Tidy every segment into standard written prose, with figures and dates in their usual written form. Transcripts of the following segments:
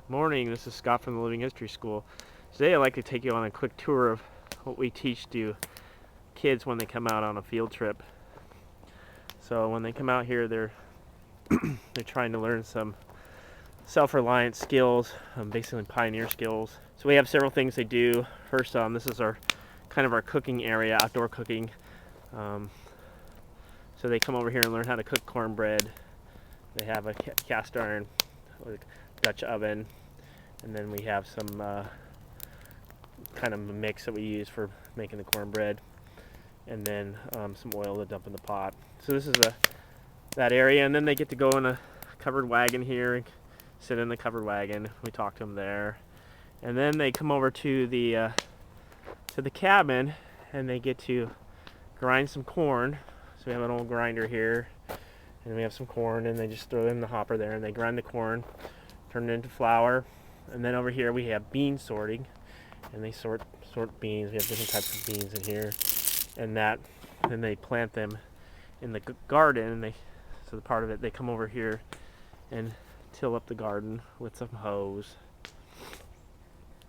Morning, this is Scott from the Living History School. Today I'd like to take you on a quick tour of what we teach to kids when they come out on a field trip. So when they come out here, they're trying to learn some self-reliant skills, basically pioneer skills. So we have several things they do. First, this is our kind of our cooking area, outdoor cooking. So they come over here and learn how to cook cornbread. They have a cast iron Dutch oven, and then we have some kind of a mix that we use for making the cornbread, and then some oil to dump in the pot. So this is that area, and then they get to go in a covered wagon here and sit in the covered wagon. We talk to them there, and then they come over to the cabin, and they get to grind some corn. So we have an old grinder here, and we have some corn, and they just throw it in the hopper there, and they grind the corn, turn it into flour. And then over here we have bean sorting, and they sort beans. We have different types of beans in here, and then they plant them in the garden. And so the part of it, they come over here and till up the garden with some hose.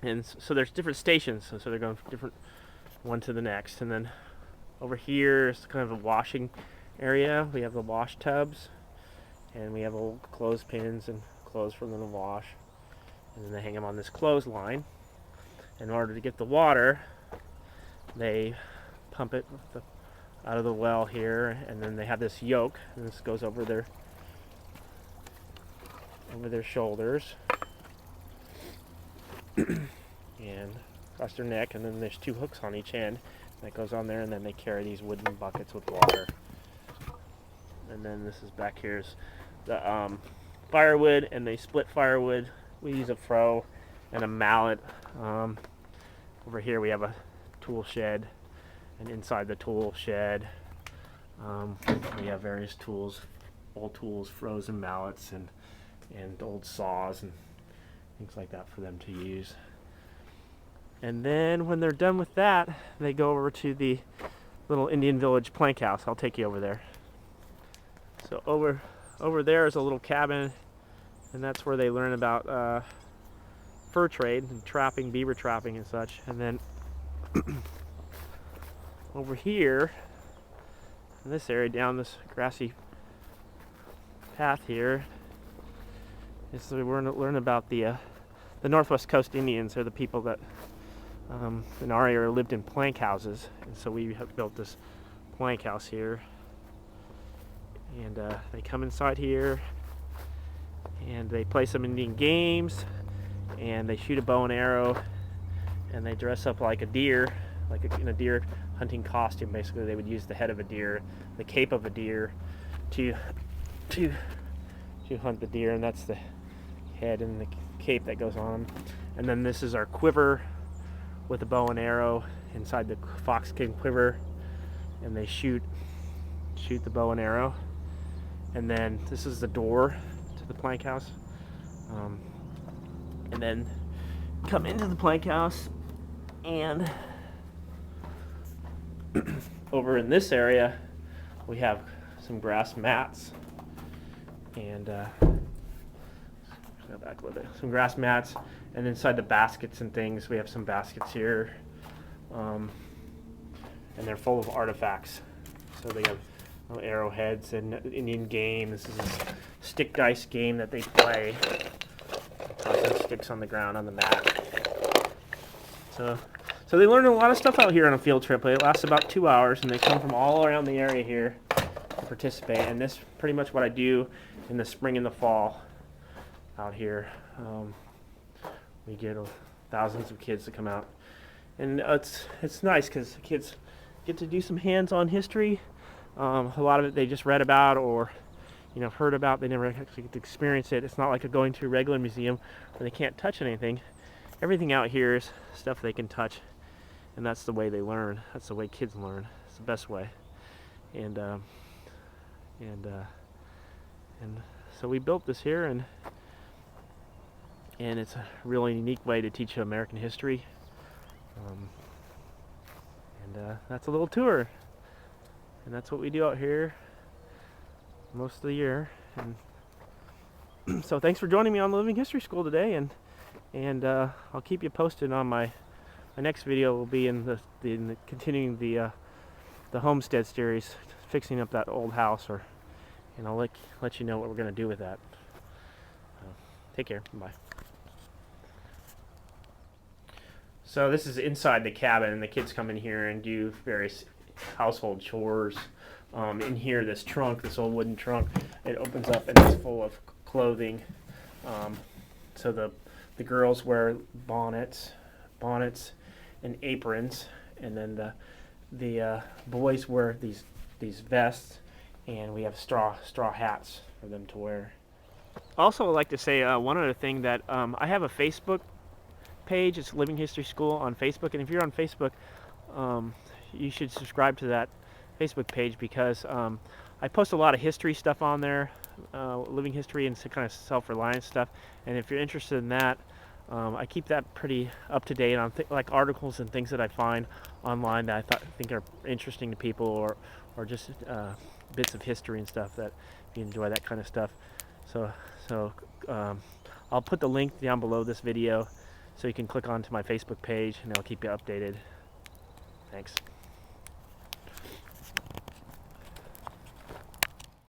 And so there's different stations, so they're going from different one to the next. And then over here is kind of a washing area. We have the wash tubs, and we have old clothespins and clothes for them to wash, and then they hang them on this clothesline. In order to get the water, they pump it out of the well here, and then they have this yoke, and this goes over their shoulders and across their neck, and then there's two hooks on each end that goes on there, and then they carry these wooden buckets with water. And then this is back here is the firewood, and they split firewood. We use a froe and a mallet. Over here we have a tool shed, and inside the tool shed we have various tools, old tools, froes and mallets, and old saws and things like that for them to use. And then when they're done with that, they go over to the little Indian village plank house. I'll take you over there. So over there is a little cabin, and that's where they learn about fur trade and trapping, beaver trapping and such. And then over here in this area, down this grassy path here, is we're going to learn about the Northwest Coast Indians. They're the people that in our area lived in plank houses, and so we have built this plank house here. And they come inside here, and they play some Indian games, and they shoot a bow and arrow, and they dress up like a deer, in a deer hunting costume. Basically, they would use the head of a deer, the cape of a deer, to hunt the deer, and that's the head and the cape that goes on them. And then this is our quiver with a bow and arrow inside the foxskin quiver, and they shoot the bow and arrow. And then this is the door to the plank house. And then come into the plank house, and over in this area we have some grass mats, and some grass mats, and inside the baskets and things we have some baskets here, and they're full of artifacts. So they have arrowheads and Indian game. This is a stick dice game that they play. Tossing sticks on the ground on the mat. So they learn a lot of stuff out here on a field trip. It lasts about 2 hours, and they come from all around the area here to participate. And this is pretty much what I do in the spring and the fall out here. We get thousands of kids to come out, and it's nice because the kids get to do some hands-on history. A lot of it they just read about or heard about. They never actually get to experience it. It's not like going to a regular museum where they can't touch anything. Everything out here is stuff they can touch, and that's the way they learn. That's the way kids learn. It's the best way. And so we built this here, and it's a really unique way to teach American history. That's a little tour. And that's what we do out here most of the year. And so thanks for joining me on the Living History School today, and and I'll keep you posted on my next video. Will be in the continuing the homestead series, fixing up that old house, and I'll let you know what we're gonna do with that. Take care. Bye. So this is inside the cabin, and the kids come in here and do various household chores. In here, this trunk, this old wooden trunk, it opens up and it's full of clothing. So the girls wear bonnets and aprons, and then the boys wear these vests, and we have straw hats for them to wear. Also, I'd like to say one other thing, that I have a Facebook page. It's Living History School on Facebook, and if you're on Facebook, you should subscribe to that Facebook page, because I post a lot of history stuff on there, living history and some kind of self-reliance stuff. And if you're interested in that, I keep that pretty up to date on like articles and things that I find online that I think are interesting to people, or just bits of history and stuff, that if you enjoy that kind of stuff. So I'll put the link down below this video so you can click onto my Facebook page, and I'll keep you updated. Thanks.